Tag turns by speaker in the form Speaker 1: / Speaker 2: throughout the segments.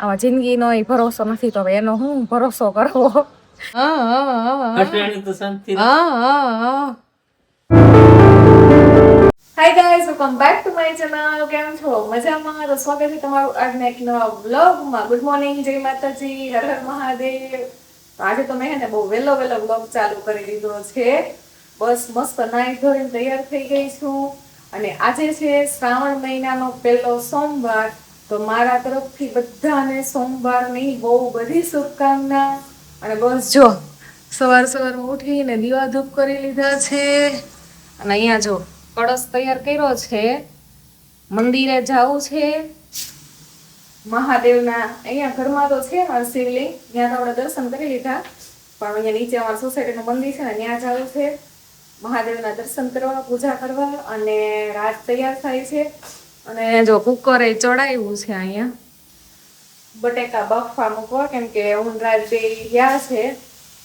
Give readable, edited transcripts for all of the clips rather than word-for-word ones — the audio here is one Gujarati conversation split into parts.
Speaker 1: આમાં જિંદગીનો ભરોસો નથી તો હવે એનો હું ભરોસો કરવો. Hi guys, welcome back to my channel. કેમ છો? મજામાં? તો સ્વાગત છે તમારું આજના એક નવા વ્લોગમાં. ગુડ મોર્નિંગ, જય માતાજી, હર હર મહાદેવ. તો આજે તો મેં બહુ વહેલો વ્લોગ ચાલુ કરી દીધો છે. બસ મસ્ત નાઈ ધોઈને તૈયાર થઈ ગઈ છું અને આજે છે શ્રાવણ મહિનાનો પહેલો સોમવાર. તો મારા તરફથી બધાને સોમવારની બહુ બધી શુભકામના. અને બસ જો સવારમાં ઉઠીને દીવા ધૂપ કરી લીધા છે અને અહીંયા જો કળશ તૈયાર કર્યો છે. મંદિરે જવું છે મહાદેવના. અહીંયા ઘરમાં તો છે ને શિવલિંગ, ત્યાં તો આપણે દર્શન કરી લીધા, પણ અહીંયા નીચે અમારા સોસાયટીનું મંદિર છે ને ત્યાં જવું છે મહાદેવના દર્શન કરવા, પૂજા કરવા. અને રાત તૈયાર થાય છે અને જો કુકરે ચડાવ્યું છે અહીંયા બટેકા બફવા મૂકવા, કેમ કે હું રાત બે ગયા છે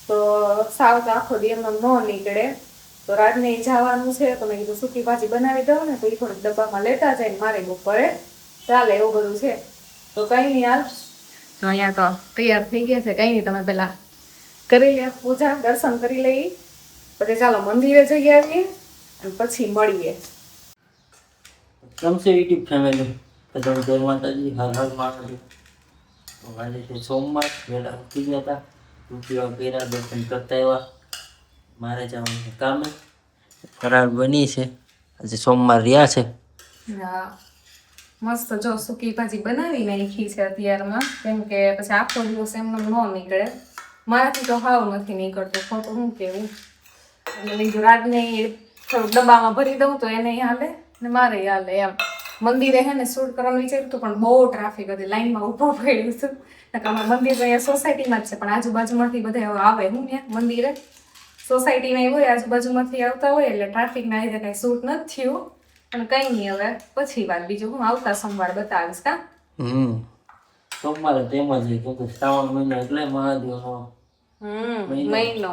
Speaker 1: તો સાવ તો આખો દી એમનો ન નીકળે. તો રાતને જવાનું છે તો મેં કીધું સૂકી ભાજી બનાવી દઉં ને તો એ થોડીક ડબ્બામાં લેતા જાય, મારે બપોરે ચાલે એવું બધું છે. તો કઈ નહીં, હાલ તો અહીંયા તો તૈયાર થઈ ગયા છે. કઈ નહીં, તમે પેલા કરી લે પૂજા, દર્શન કરી લઈ, પછી ચાલો મંદિરે જઈ આવીએ અને પછી મળીએ.
Speaker 2: કેમ છે યુટ્યુબ ફેમિલી? બધા જય માતાજી, હર હર મહાદેવ. આજે છે સોમવાર, વહેલા ઉઠી ગયા હતા, રૂપિયા કર્યા, દર્શન કરતા આવ્યા. મારે જવાનું છે કામે. ફરાળ બની છે, આજે સોમવાર રહ્યા છે.
Speaker 1: હા, મસ્ત જો સૂકી ભાજી બનાવી નાખી છે અત્યારમાં, કેમ કે પછી આખો દિવસ એમનો ન નીકળે. મારાથી તો હાવ નથી નીકળતું, ખોટું શું કેવું. એટલે બીજું રાતને થોડુંક ડબ્બામાં ભરી દઉં તો એને હાલે ને મારે હાલે એમ. મંદિરે હે ને શૂટ કરવાનું વિચાર્યું હતું પણ બહુ ટ્રાફિક હતી, લાઈનમાં ઊભું પડ્યું હતું. અમારું મંદિર તો અહીંયા સોસાયટીમાં જ છે, પણ આજુબાજુમાંથી બધા આવે હું ત્યાં મંદિરે સોસાયટીના હોય, આજુબાજુમાંથી આવતા હોય એટલે ટ્રાફિકના લીધે કાંઈ શૂટ નથી થયું. અને કંઈ નહીં, હવે પછી વાત બીજું હું આવતા સોમવાર બતાવીશ. કા
Speaker 2: સોમવારે તેમ જ કેમ કે શ્રાવણ મહિનો એટલે મહાદેવનો
Speaker 1: મહિનો,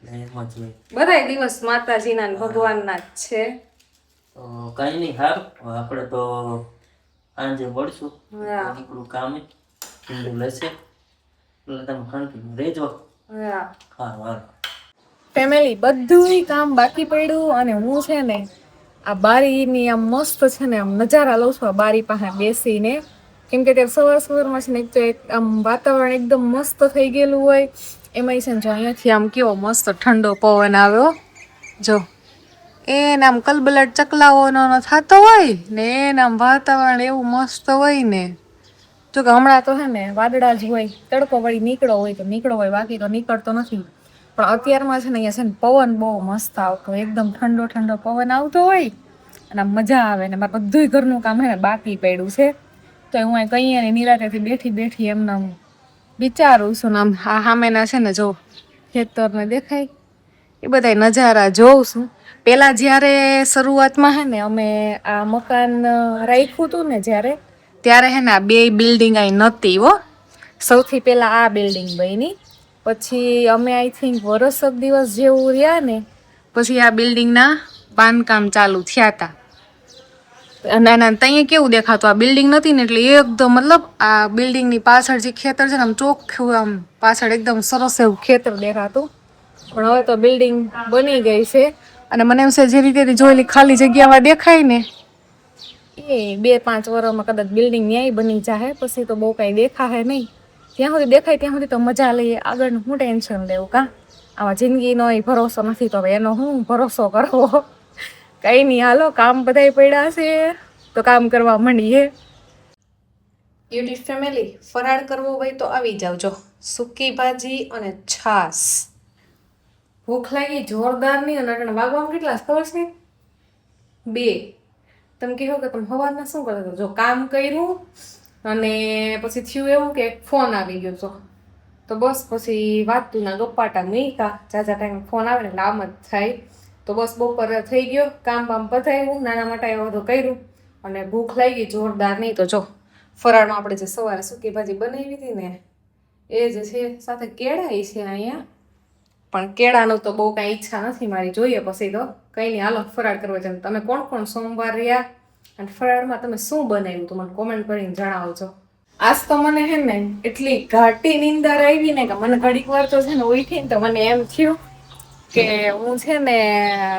Speaker 2: એમ જ હોય.
Speaker 1: બધા દિવસ માતાજીના ને ભગવાનના જ છે.
Speaker 2: તો કઈ નહીં, સારું. આપણે તો સાંજે મળશું, નીકળું કામે, લેશે એટલે તમે કન્ટિન્યુ રહેજો. હા હા
Speaker 1: ફેમિલી બધું કામ બાકી પડ્યું અને હું છે ને આ બારીની આમ મસ્ત છે ને આમ નજારા લઉં છું આ બારી પાસે બેસીને, કેમ કે ત્યારે સવારમાં છે ને એક તો આમ વાતાવરણ એકદમ મસ્ત થઈ ગયેલું હોય. એમાંય છે ને જો અહીંયાથી આમ કેવો મસ્ત ઠંડો પવન આવ્યો, જો એને આમ કલબલાટ ચકલાઓનો થતો હોય ને એને આમ વાતાવરણ એવું મસ્ત હોય ને. જો કે હમણાં તો છે ને વાદળા જ હોય, તડકો વળી નીકળો હોય તો નીકળો હોય, બાકી તો નીકળતો નથી. પણ અત્યારમાં છે ને અહીંયા છે ને પવન બહુ મસ્ત આવતો, એકદમ ઠંડો ઠંડો પવન આવતો હોય અને આમ મજા આવે. ને મારે બધું ઘરનું કામ છે ને બાકી પડ્યું છે, તો હું અહીં કહીએ ને નિરાંતેથી બેઠી એમને વિચારું છું ને આમ સામેના છે ને જો ખેતરને દેખાય એ બધા નજારા જોઉં છું. પહેલાં જ્યારે શરૂઆતમાં છે ને અમે આ મકાન રાખ્યું હતું ને ત્યારે છે ને આ બે બિલ્ડિંગ અહીં નહોતી હો. સૌથી પહેલાં આ બિલ્ડિંગ બની, પછી અમે આઈ થિંક વરસક દિવસ જેવું રહ્યા ને પછી આ બિલ્ડિંગના બાંધકામ ચાલુ થયા હતા. અને ત્યાં કેવું દેખાતું, આ બિલ્ડિંગ નથી ને એટલે એકદમ મતલબ આ બિલ્ડિંગની પાછળ જે ખેતર છે ને આમ ચોખ્ખું, આમ પાછળ એકદમ સરસ એવું ખેતર દેખાતું. પણ હવે તો બિલ્ડિંગ બની ગઈ છે અને મને એમ છે જે રીતે જોયેલી ખાલી જગ્યામાં દેખાય ને એ 2-5 વર્ષમાં કદાચ બિલ્ડિંગ ન્યાય બની જાય, પછી તો બહુ કાંઈ દેખાશે નહીં. ત્યાં સુધી દેખાય ત્યાં સુધી તો મજા લઈએ, આગળનું હું ટેન્શન લેવું. કા આમાં જિંદગીનો ભરોસો નથી તો હવે એનો હું ભરોસો કરવો. કંઈ નહીં, હાલો કામ બધાય પડ્યા છે તો કામ કરવા માંડીએ. યુટ્યુબ ફેમિલી, ફરાળ કરવો હોય તો આવી જાવજો. સૂકી ભાજી અને છાશ. ભૂખ લાગી જોરદારની અને વાગવામાં કેટલા ખબર છે? 2. તમે કહો કે તમે સવારના શું કરતા હતા? જો કામ કર્યું અને પછી થયું એવું કે ફોન આવી ગયો તો બસ પછી વાતના ગપ્પાટા મૂક્યા. જાજા ટાઈમ ફોન આવે ને એટલે આમ જ થાય. તો બસ બપોરે થઈ ગયો, કામ પતાવ્યું, નાના મોટા એવું બધું કર્યું અને ભૂખ લાગી જોરદાર. નહીં તો જો ફરાળમાં આપણે જે સવારે સૂકી ભાજી બનાવી હતી ને એ જ છે, સાથે કેળાઈ છે અહીંયા. પણ કેળાનું તો બહુ કાંઈ ઈચ્છા નથી મારી, જોઈએ પછી તો. કંઈ નહીં, હાલો ફરાળ કરવો છે. તમે કોણ સોમવાર રહ્યા અને ફરાળમાં તમે શું બનાવ્યું તો મને કોમેન્ટ કરીને જણાવજો. આજ તો મને હે ને એટલી ઘાટી નીંદર આવી ને કે મને ઘડીક વાર તો છે ને ઉઠી ને તો મને એમ થયું કે હું છે ને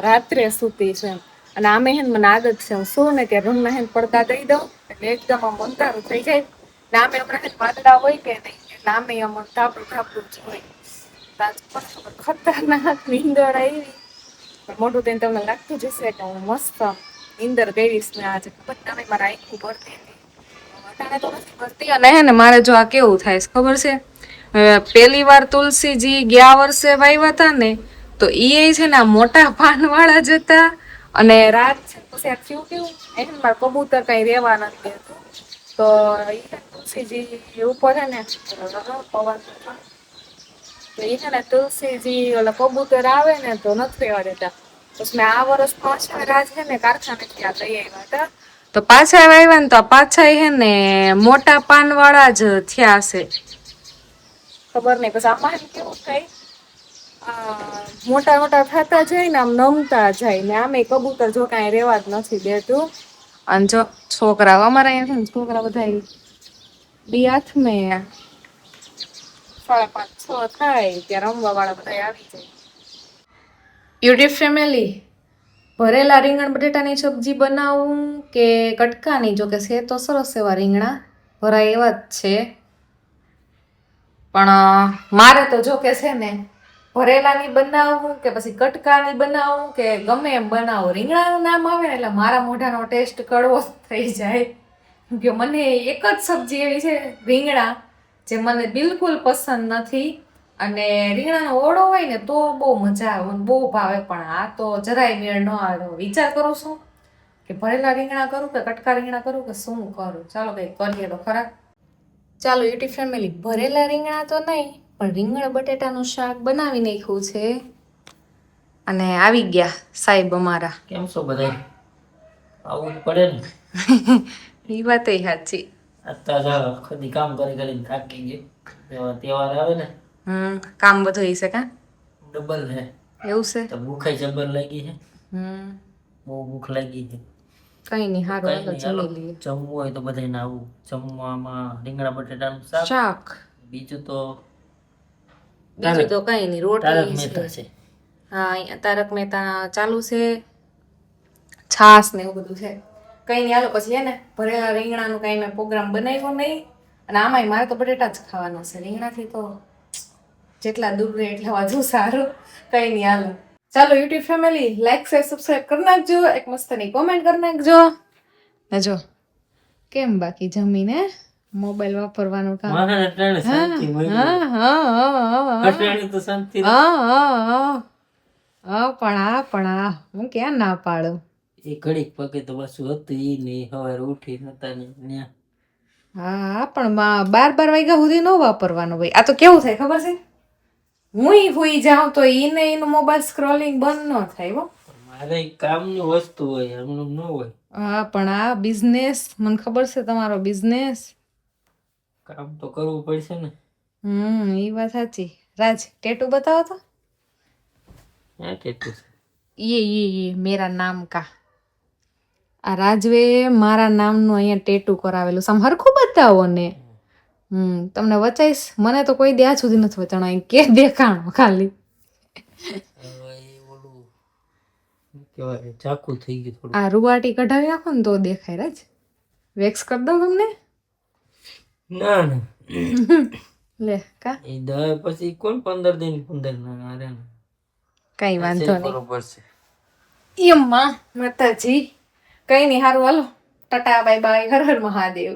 Speaker 1: રાત્રે સૂતી છું એમ. અને આમે હે ને મને આદત છે હું શું ને કે રૂમના હે ને પડદા દઈ દઉં એટલે એકદમ આમ અંધારું થઈ જાય ને આમે હમણાં હે ને વાદળા હોય કે નહીં એટલે આમે આમ ધાબડું ધાબડું જ હોય. તાજ ખતરનાક નીંદર આવી મોઢું થઈને તમને લાગતું જ હશે કે હું મસ્ત નીંદર કરીશ ને આજે ખબર તમે મારા આખું ભરતી હતી અટાણે તો નથી ભરતી. અને હે ને મારે જો આ કેવું થાય છે ખબર છે પેલી વાર તુલસીજી ગયા વર્ષે વાવ્યા હતા ને તો ઈ છે ને આ મોટા પાન વાળા જ હતા અને રાત છે પછી આ થયું કેવું એને મારા કબૂતર કઈ રેવા નથી દેતું તો ઈ તુલસીજી ઉપર હે ને પવન તો એ છે ને તુલસીજી ઓલા કબૂતર આવે ને તો નથી રહેવા દેતા. પછી મેં આ વર્ષ પાછા રાજ છે ને કારખાને ત્યાં લઈ આવ્યા હતા તો પાછા આવ્યા ને તો પાછા હે ને મોટા પાન વાળા જ થયા છે ખબર નહીં. પછી આમાં કેવું થાય મોટા મોટા થતા જાય ને આમ નમતા જાય ને આમે કબૂતર જો કાંઈ રહેવા જ નથી દેતું. અને જો છોકરા અમારા અહીંયા છે ને છોકરા બધા બી હાથ મેં 5:30 6 થાય ત્યાં રમવા વાળા બધા આવી જાય. યુટ્યુબ ફેમિલી ભરેલા રીંગણ બટેટાની સબ્જી બનાવું કે કટકાની? જો કે છે તો સરસ એવા રીંગણા ભરાય એવા જ છે પણ મારે તો જો કે છે ને ભરેલાની બનાવું કે પછી કટકાની બનાવું કે ગમે એમ બનાવું રીંગણાનું નામ આવે ને એટલે મારા મોઢાનો ટેસ્ટ કડવો થઈ જાય કે મને એક જ સબ્જી એવી છે રીંગણા જે મને બિલકુલ પસંદ નથી. અને રીંગણાનો ઓળો હોય ને તો બહુ મજા આવે બહુ ભાવે પણ આ તો જરાય મેળ ન આવે. વિચાર કરું છું કે ભરેલા રીંગણા કરું કે કટકા રીંગણા કરું કે શું કરું. ચાલો કંઈક કરીએ તો ખરા. ચાલો યુટ્યુબ ફેમિલી ભરેલા રીંગણા તો નહીં પણ રીંગણ બટેટાનું શાક બનાવી નાખ્યું છે અને આવી ગયા સાહેબ અમારા.
Speaker 2: કેમ છો બધા? આવું જ પડે ને.
Speaker 1: એ વાત સાચી.
Speaker 2: અત્યારે ખુદી કામ કરી કરીને થાકી ગયો. તહેવાર આવે ને
Speaker 1: કામ બધું હશે કા
Speaker 2: ડબલ છે
Speaker 1: એવું છે
Speaker 2: તો ભૂખે જબર લાગી છે.
Speaker 1: હમ
Speaker 2: બહુ ભૂખ લાગી છે.
Speaker 1: કઈ નહીં હારું
Speaker 2: કઈ
Speaker 1: હાલો
Speaker 2: નહીં, હાલો.
Speaker 1: જમી લઈએ.
Speaker 2: જમવું હોય તો બધાને આવું જમવામાં રીંગણા બટેટાનું શાક
Speaker 1: શાક
Speaker 2: બીજું તો
Speaker 1: બીજું તો કઈ નહીં
Speaker 2: તારક
Speaker 1: રોટલી
Speaker 2: મહેતા
Speaker 1: છે.
Speaker 2: છે.
Speaker 1: હા અહીંયા તારક મહેતા ચાલુ છે છાસ ને એવું બધું છે. કઈ નહીં હાલો પછી હે ને ભરેલા રીંગણાનું કઈ મેં પ્રોગ્રામ બનાવ્યો નહીં અને આમાંય મારે તો બટેટા જ ખાવાના છે રીંગણાથી તો જેટલા દૂર રહે એટલા વધુ સારું. કઈ નહીં હાલો ચાલો YouTube family like share subscribe કરી નાખજો એક મસ્તની કોમેન્ટ કરી નાખજો ને જો કેમ બાકી જમીને મોબાઈલ વાપરવાનું કામ
Speaker 2: મારે અટાણે શાંતિ મળી. અટાણે તો શાંતિ રહે.
Speaker 1: પણ આ હું ક્યાં ના પાડું.
Speaker 2: એ ઘડીક પગે તો પાછું હતું ઈ ને સવારે ઉઠી નતા ને ન્યા.
Speaker 1: હા પણ 12 વાગ્યા સુધી ન વાપરવાનું ભાઈ. આ તો કેવું થાય ખબર છે હું હુઈ જાઉં તો ઈને એનું મોબાઈલ સ્ક્રોલિંગ બંધ ન થાય હો.
Speaker 2: મારે કામની વસ્તુ હોય એમનું ન હોય.
Speaker 1: હા પણ આ બિઝનેસ મને ખબર છે તમારો બિઝનેસ.
Speaker 2: કામ તો કરવું પડશે ને.
Speaker 1: એ વાત સાચી. રાજ ટેટુ બતાવો તો.
Speaker 2: હા કેટલું છે
Speaker 1: ये मेरा नाम का આ રાજવે મારા નામનું અહીંયા ટેટુ કરાવેલું સમ હરખું બતાવો ને. તમને વચાઈશ મને તો કોઈ દે આજ સુધી નથી વચાણો કે દેખાણો ખાલી.
Speaker 2: હવે એ ઓલું શું કહેવાય ચાકુ થઈ ગયું થોડું.
Speaker 1: આ રૂવાટી કઢાવી નાખો ને તો દેખાય રાજ. વેક્સ કરી દઉં તમને.
Speaker 2: ના ના
Speaker 1: લે કા
Speaker 2: એ દવા પછી કોણ 15 દિન 15 ના અરે
Speaker 1: કઈ વાંધો નહીં.
Speaker 2: બરોબર છે
Speaker 1: એમ્મા માતાજી કઈ નહીં હારું હાલો ટાટા બાય બાય હર હર મહાદેવ.